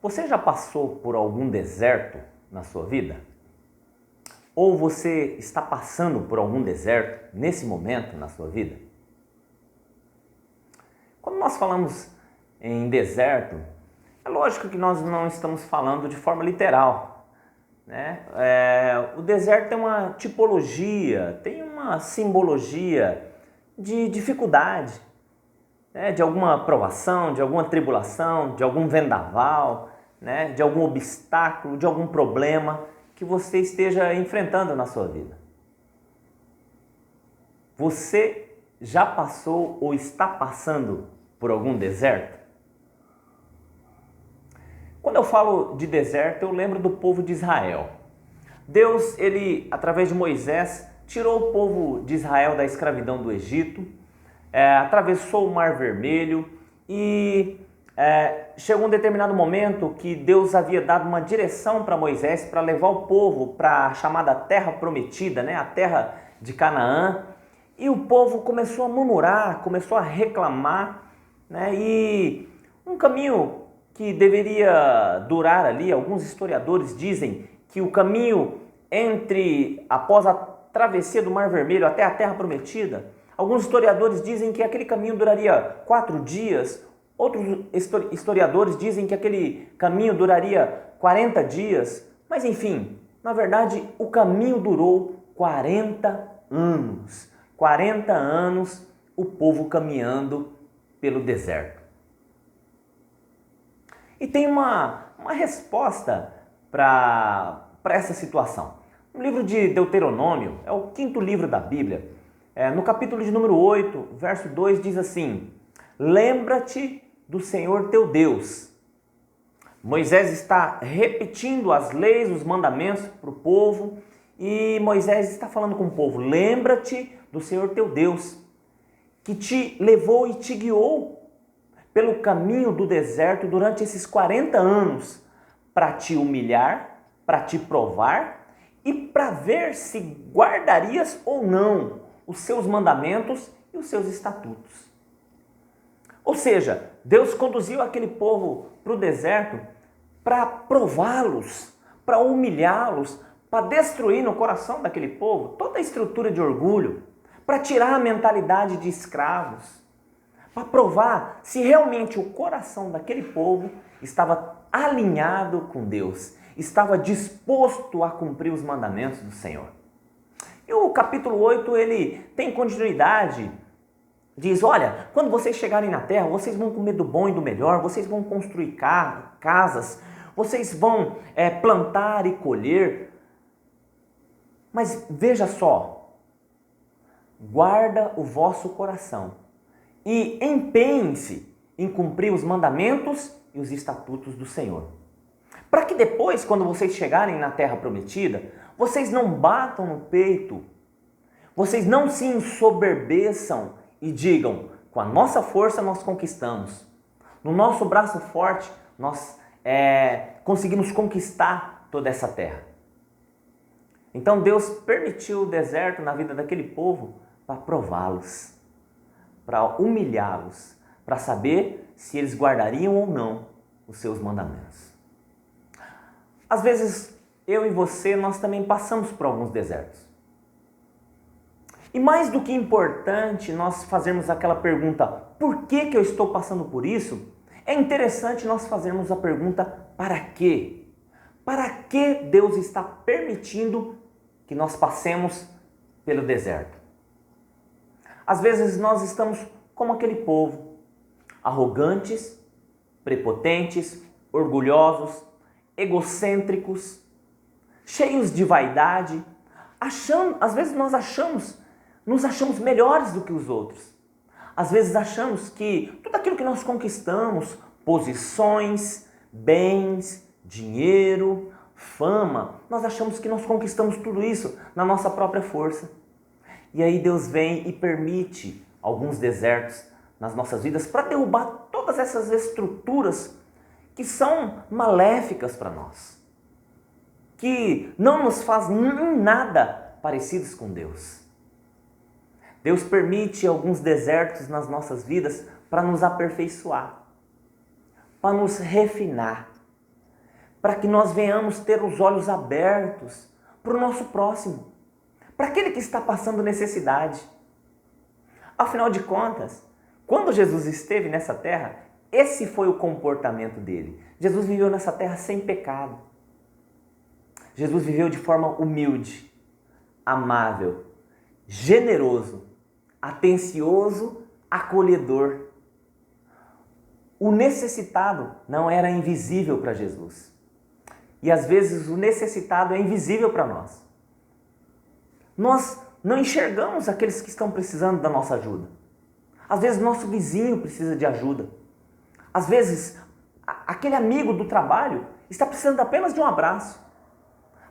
Você já passou por algum deserto na sua vida? Ou você está passando por algum deserto nesse momento na sua vida? Quando nós falamos em deserto, é lógico que nós não estamos falando de forma literal, né? O deserto tem uma tipologia, tem uma simbologia de dificuldade, né? De alguma provação, de alguma tribulação, de algum vendaval, né? De algum obstáculo, de algum problema que você esteja enfrentando na sua vida. Você já passou ou está passando por algum deserto? Quando eu falo de deserto, eu lembro do povo de Israel. Deus, ele, através de Moisés, tirou o povo de Israel da escravidão do Egito, atravessou o Mar Vermelho e chegou um determinado momento que Deus havia dado uma direção para Moisés para levar o povo para a chamada Terra Prometida, né? A terra de Canaã. E o povo começou a murmurar, começou a reclamar, né? E um caminho que deveria durar ali, alguns historiadores dizem que o caminho após a travessia do Mar Vermelho até a Terra Prometida, alguns historiadores dizem que aquele caminho duraria 4 dias, outros historiadores dizem que aquele caminho duraria 40 dias, mas enfim, na verdade o caminho durou 40 anos. 40 anos o povo caminhando pelo deserto. E tem uma resposta para essa situação. No livro de Deuteronômio, é o 5º livro da Bíblia, no capítulo de número 8, verso 2, diz assim: lembra-te do Senhor teu Deus. Moisés está repetindo as leis, os mandamentos para o povo, e Moisés está falando com o povo: lembra-te do Senhor teu Deus, que te levou e te guiou pelo caminho do deserto durante esses 40 anos, para te humilhar, para te provar e para ver se guardarias ou não os seus mandamentos e os seus estatutos. Ou seja, Deus conduziu aquele povo para o deserto para prová-los, para humilhá-los, para destruir no coração daquele povo toda a estrutura de orgulho, para tirar a mentalidade de escravos, para provar se realmente o coração daquele povo estava alinhado com Deus, estava disposto a cumprir os mandamentos do Senhor. E o capítulo 8, ele tem continuidade, diz: olha, quando vocês chegarem na terra, vocês vão comer do bom e do melhor, vocês vão construir casas, vocês vão plantar e colher, mas veja só, guarda o vosso coração e empenhem-se em cumprir os mandamentos e os estatutos do Senhor. Para que depois, quando vocês chegarem na terra prometida, vocês não batam no peito, vocês não se ensoberbeçam e digam: com a nossa força nós conquistamos, no nosso braço forte nós conseguimos conquistar toda essa terra. Então Deus permitiu o deserto na vida daquele povo para prová-los, para humilhá-los, para saber se eles guardariam ou não os seus mandamentos. Às vezes, eu e você, nós também passamos por alguns desertos. E mais do que importante nós fazermos aquela pergunta: por que eu estou passando por isso? É interessante nós fazermos a pergunta: para quê? Para que Deus está permitindo que nós passemos pelo deserto? Às vezes nós estamos como aquele povo, arrogantes, prepotentes, orgulhosos, egocêntricos, cheios de vaidade, às vezes nós nos achamos melhores do que os outros. Às vezes achamos que tudo aquilo que nós conquistamos, posições, bens, dinheiro, fama, nós achamos que nós conquistamos tudo isso na nossa própria força. E aí Deus vem e permite alguns desertos nas nossas vidas para derrubar todas essas estruturas que são maléficas para nós, que não nos fazem nada parecidos com Deus. Deus permite alguns desertos nas nossas vidas para nos aperfeiçoar, para nos refinar, para que nós venhamos ter os olhos abertos para o nosso próximo, para aquele que está passando necessidade. Afinal de contas, quando Jesus esteve nessa terra, esse foi o comportamento dele. Jesus viveu nessa terra sem pecado. Jesus viveu de forma humilde, amável, generoso, atencioso, acolhedor. O necessitado não era invisível para Jesus. E às vezes o necessitado é invisível para nós. Nós não enxergamos aqueles que estão precisando da nossa ajuda. Às vezes nosso vizinho precisa de ajuda. Às vezes aquele amigo do trabalho está precisando apenas de um abraço.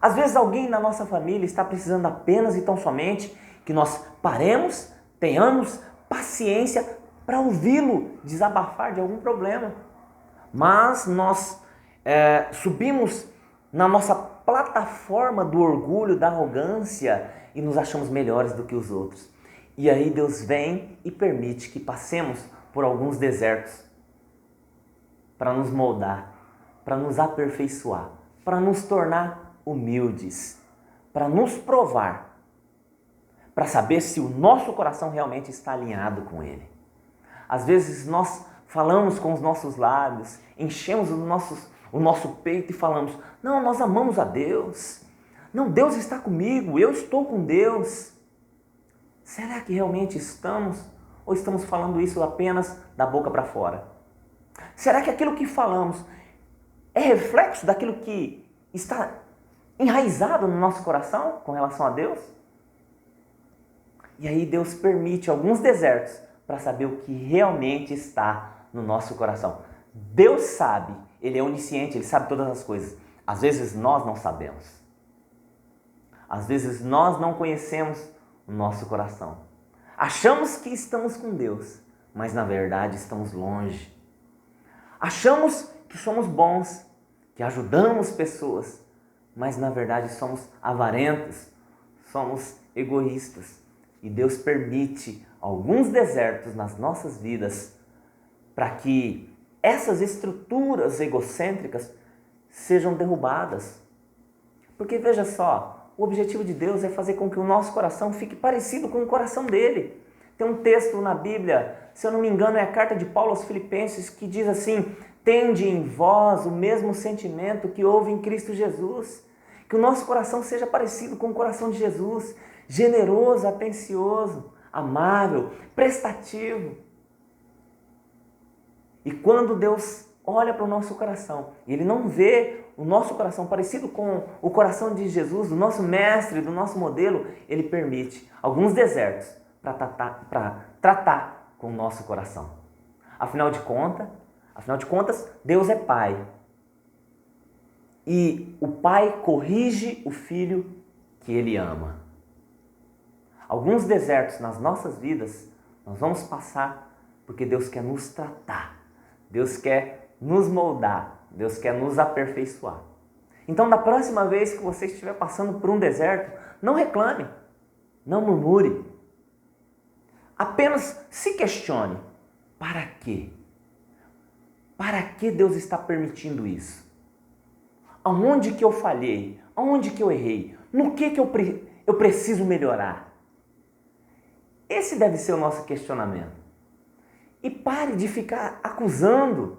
Às vezes alguém na nossa família está precisando apenas e tão somente que nós paremos, tenhamos paciência para ouvi-lo desabafar de algum problema. Mas nós subimos na nossa plataforma do orgulho, da arrogância e nos achamos melhores do que os outros. E aí Deus vem e permite que passemos por alguns desertos para nos moldar, para nos aperfeiçoar, para nos tornar humildes, para nos provar, para saber se o nosso coração realmente está alinhado com Ele. Às vezes nós falamos com os nossos lábios, enchemos o nosso peito e falamos: não, nós amamos a Deus, não, Deus está comigo, eu estou com Deus. Será que realmente estamos? Ou estamos falando isso apenas da boca para fora? Será que aquilo que falamos é reflexo daquilo que está enraizado no nosso coração com relação a Deus? E aí Deus permite alguns desertos para saber o que realmente está no nosso coração. Deus sabe, Ele é onisciente, Ele sabe todas as coisas. Às vezes nós não sabemos. Às vezes nós não conhecemos o nosso coração. Achamos que estamos com Deus, mas na verdade estamos longe. Achamos que somos bons, que ajudamos pessoas, mas na verdade somos avarentos, somos egoístas. E Deus permite alguns desertos nas nossas vidas para que essas estruturas egocêntricas sejam derrubadas. Porque veja só, o objetivo de Deus é fazer com que o nosso coração fique parecido com o coração dele. Tem um texto na Bíblia, se eu não me engano é a carta de Paulo aos Filipenses, que diz assim: tende em vós o mesmo sentimento que houve em Cristo Jesus. Que o nosso coração seja parecido com o coração de Jesus, generoso, atencioso, amável, prestativo. E quando Deus olha para o nosso coração e Ele não vê o nosso coração parecido com o coração de Jesus, do nosso mestre, do nosso modelo, Ele permite alguns desertos para tratar com o nosso coração. Afinal de contas, Deus é Pai. E o Pai corrige o Filho que Ele ama. Alguns desertos nas nossas vidas nós vamos passar porque Deus quer nos tratar. Deus quer nos moldar, Deus quer nos aperfeiçoar. Então, da próxima vez que você estiver passando por um deserto, não reclame, não murmure. Apenas se questione: para quê? Para que Deus está permitindo isso? Aonde que eu falhei? Aonde que eu errei? No que eu preciso melhorar? Esse deve ser o nosso questionamento. E pare de ficar acusando.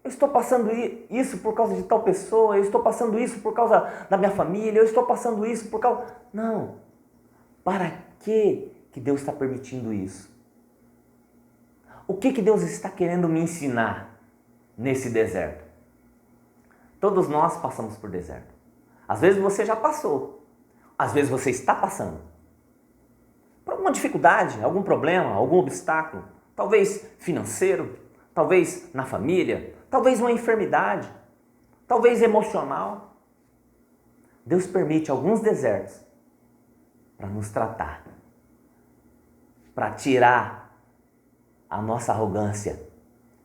Eu estou passando isso por causa de tal pessoa, eu estou passando isso por causa da minha família, eu estou passando isso por causa... Não. Para que Deus está permitindo isso? O que Deus está querendo me ensinar nesse deserto? Todos nós passamos por deserto. Às vezes você já passou, às vezes você está passando. Por alguma dificuldade, algum problema, algum obstáculo, talvez financeiro, talvez na família, talvez uma enfermidade, talvez emocional. Deus permite alguns desertos para nos tratar, para tirar a nossa arrogância,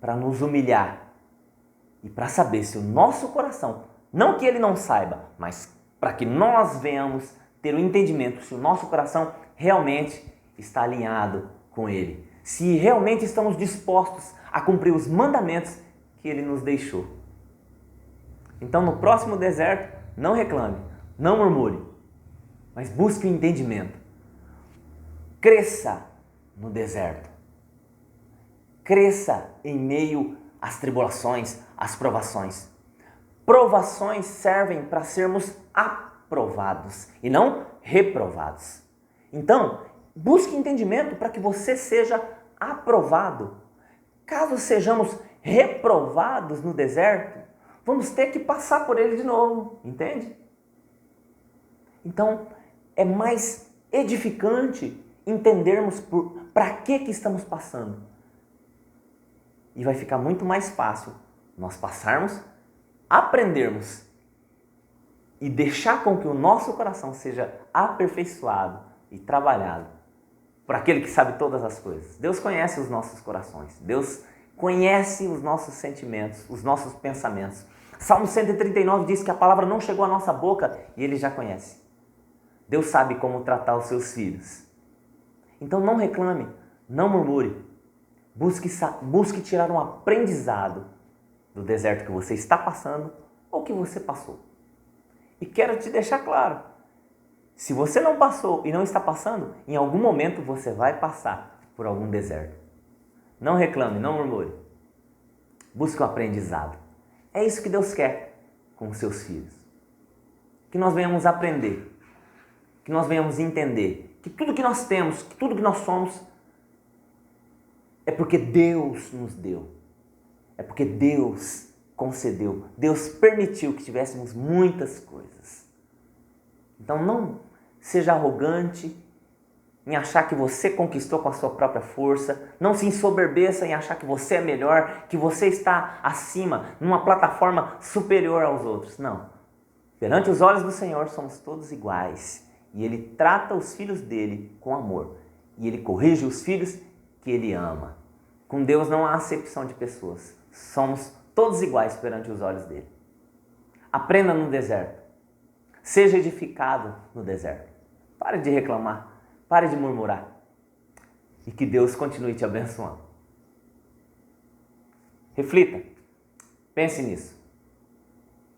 para nos humilhar e para saber se o nosso coração, não que ele não saiba, mas para que nós venhamos ter o entendimento se o nosso coração realmente está alinhado com ele, se realmente estamos dispostos a cumprir os mandamentos que ele nos deixou. Então, no próximo deserto, não reclame, não murmure, mas busque o entendimento. Cresça no deserto. Cresça em meio às tribulações, às provações. Provações servem para sermos aprovados e não reprovados. Então, busque entendimento para que você seja aprovado. Caso sejamos reprovados no deserto, vamos ter que passar por ele de novo, entende? Então, é mais edificante entendermos para que estamos passando. E vai ficar muito mais fácil nós passarmos, aprendermos e deixar com que o nosso coração seja aperfeiçoado e trabalhado por aquele que sabe todas as coisas. Deus conhece os nossos corações, Deus conhece os nossos sentimentos, os nossos pensamentos. Salmo 139 diz que a palavra não chegou à nossa boca e Ele já conhece. Deus sabe como tratar os seus filhos. Então não reclame, não murmure. Busque tirar um aprendizado do deserto que você está passando ou que você passou. E quero te deixar claro, se você não passou e não está passando, em algum momento você vai passar por algum deserto. Não reclame, não murmure. Busque um aprendizado. É isso que Deus quer com os seus filhos. Que nós venhamos aprender, que nós venhamos entender que tudo que nós temos, que tudo que nós somos, é porque Deus nos deu. É porque Deus concedeu. Deus permitiu que tivéssemos muitas coisas. Então não seja arrogante em achar que você conquistou com a sua própria força. Não se ensoberbeça em achar que você é melhor, que você está acima, numa plataforma superior aos outros. Não. Perante os olhos do Senhor somos todos iguais. E Ele trata os filhos dele com amor. E Ele corrige os filhos que Ele ama. Com Deus não há acepção de pessoas. Somos todos iguais perante os olhos dele. Aprenda no deserto. Seja edificado no deserto. Pare de reclamar. Pare de murmurar. E que Deus continue te abençoando. Reflita. Pense nisso.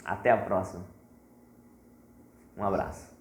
Até a próxima. Um abraço.